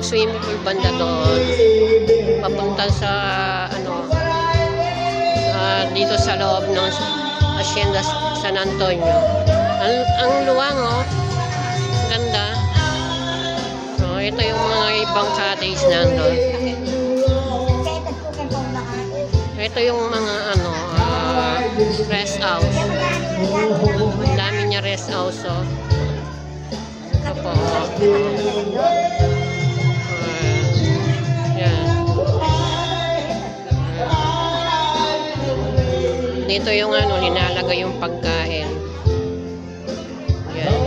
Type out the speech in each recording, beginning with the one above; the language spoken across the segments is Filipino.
swimming pool banda doon. Papunta sa dito sa loob ng Hacienda San Antonio. Ang luwang, oh. Ganda. So, ito yung mga ibang cottage nandun. Ito yung mga rest house. Ang dami niya rest house, oh. Ito po, oh. Yan. Dito yung linalagay yung pagkain. Yan.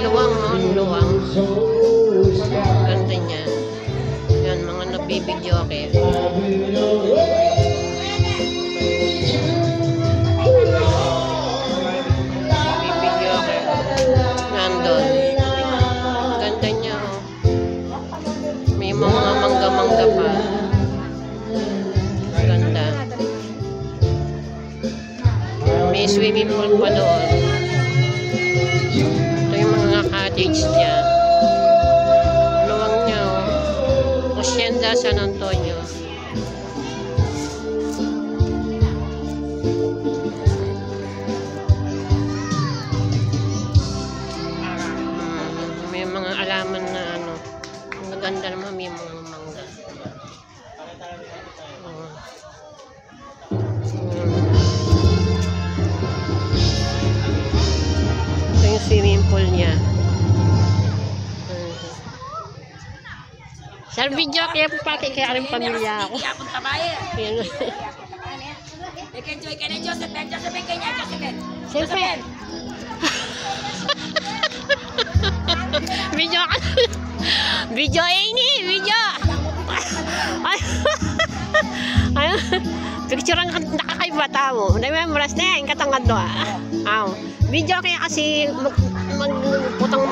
Luwang, oh. Luwang. Ganda niya. Yan, mga nabibidyo kayo. Ganda niya, oh. May mga mangga-mangga pa. Ganda. May swimming pool pa doon. Ito yung mga cottage niya. Luwang niya, oh. Hacienda San Antonio. Alaman na ang ganda naman, may mga mangga. Ito yung swimming pool niya. Sir, video kaya po pakikaring pamilya ako. Yan. Enjoy ka na, Josephine. Josephine kanya, Josephine. Josephine. Video ka. Video ini, video. Ay. Picture ang nakakaiba tao. Dahil may maras na yan, katangad doon. Video kaya kasi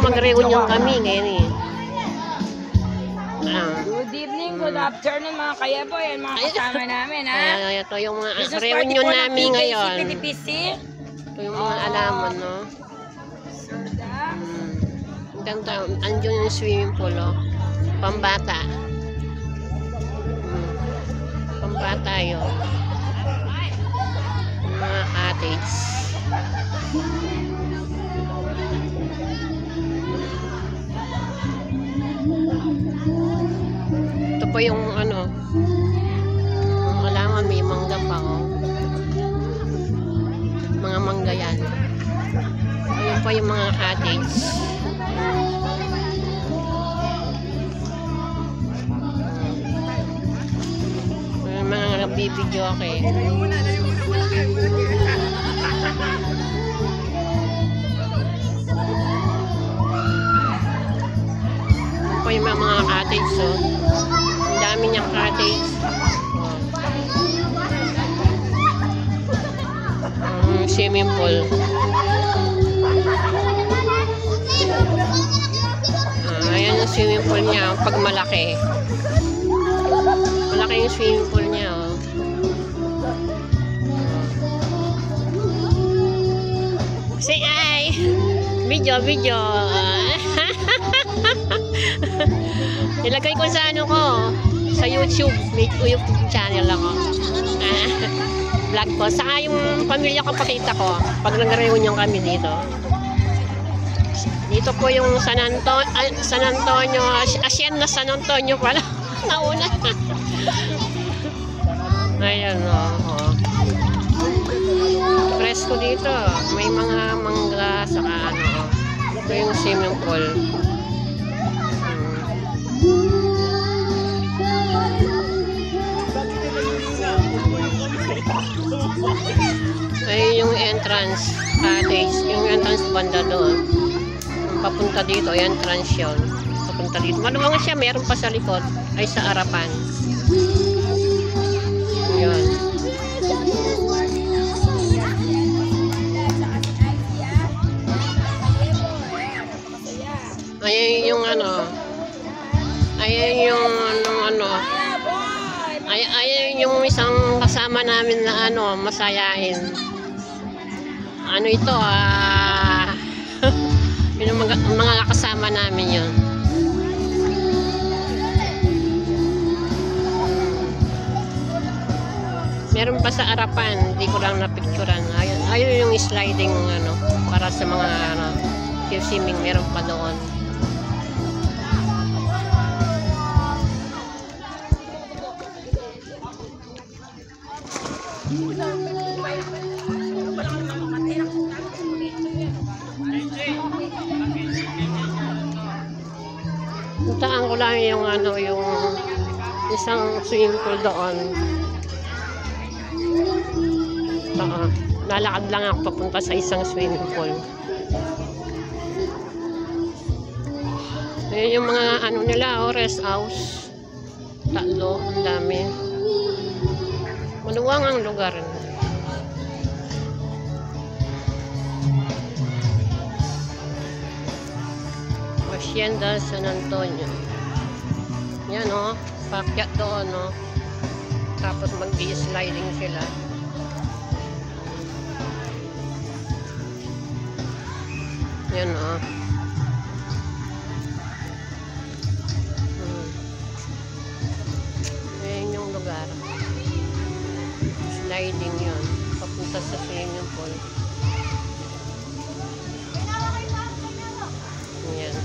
mag-reunion kami ngayon eh. Good evening, good afternoon mga kayabo. Yan mga kasama namin, ha? Ito yung mga reunion namin ngayon. Ito yung mga alaman, no? Ganda, andyan yung swimming pool, oh. Pambata. Pambata yun. Mga cottage. Ito po yung alaman, may mangga pa, oh. Mga mangga yan. Ayun po yung mga cottage. Mga nagbibidyo ako eh. Ito po yung mga cottage, so. Ang dami niyang cottage. Swimming pool. Ayan yung swimming pool niya pag malaki. Malaki yung swimming pool niya, oh. Say ay! Video. Ilagay ko sa ko, sa YouTube. May YouTube channel ako. Vlog ko. Saka yung pamilya ko pakita ko pag nag-reunion kami dito. Dito po yung San Antonio, Hacienda San Antonio pala. Nauna. Ayan, oh. Presko dito. May mga mangga, saka ito yung swimming pool. Ay, yung entrance cottage, yung entrance banda doon. Papunta dito, entrance yun. Papunta dito. Maluwang siya, meron pa sa likod. Ay, sa harapan. Yun. Ayan yung ayan yung ayan yung isang kasama namin na masayain. Ito yung mga kasama namin yun. Meron pa sa harapan, hindi ko lang napicturan. Ayun yung sliding ano, para sa mga ano, swimming, meron pa doon. Puntaan ko lang yung ano, yung isang swimming pool doon. Lalakad lang ako papunta sa isang swimming pool. Ayan yung mga ano nila, rest house. Tatlo, ang dami. Maluwang ang lugar. Hacienda San Antonio. Yan o, paakyat doon o. Tapos mag-sliding sila. Yan o. Ayan yung lugar. Sliding yun. Papunta sa swimming pool. Ayan.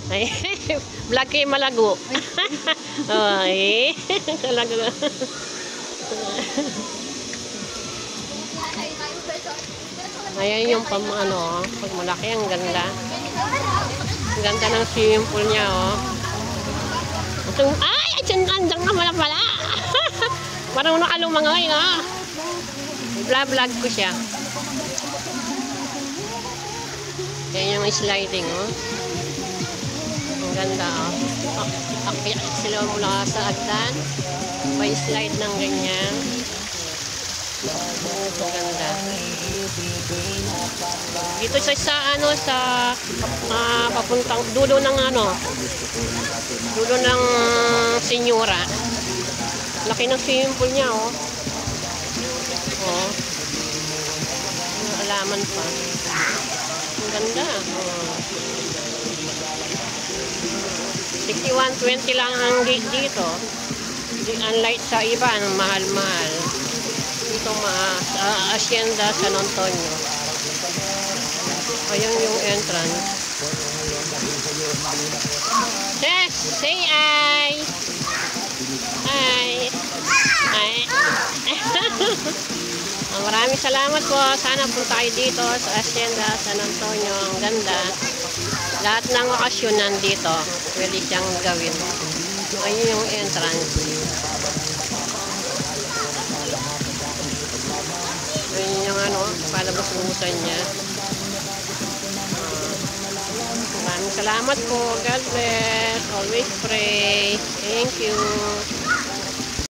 Ay, vlog kayo malago. Ay, talaga. Ayan yung ano, pag malaki, ang ganda. Ang ganda ng swimming pool niya, oh. Ay, andyan ka pala. Parang nakalumangoy, no? Vlog ko siya. Ayan yung sliding, oh. Ang ganda, oh. Akyat sila mula sa agdan. May slide ng ganyan. Ang ganda. Dito sa ano, sa papuntang dulo ng ano, dulo ng Senyora. Laki ng swimming pool niya, oh. Oh. Alaman pa. Ang ganda, oh. 61.20 lang ang gate dito. Unlike sa iba, ang mahal-mahal. Dito sa Hacienda San Antonio. Ayan yung entrance. Yes, say hi. Hi. Hi. Maraming salamat po. Sana punta kayo dito sa Hacienda San Antonio. Ang ganda. Lahat ng okasyon nandito. Pwede siyang gawin. Ayun yung entrance. Ayun yung ano, palabas-busan niya. Maraming salamat po. God bless. Always pray. Thank you.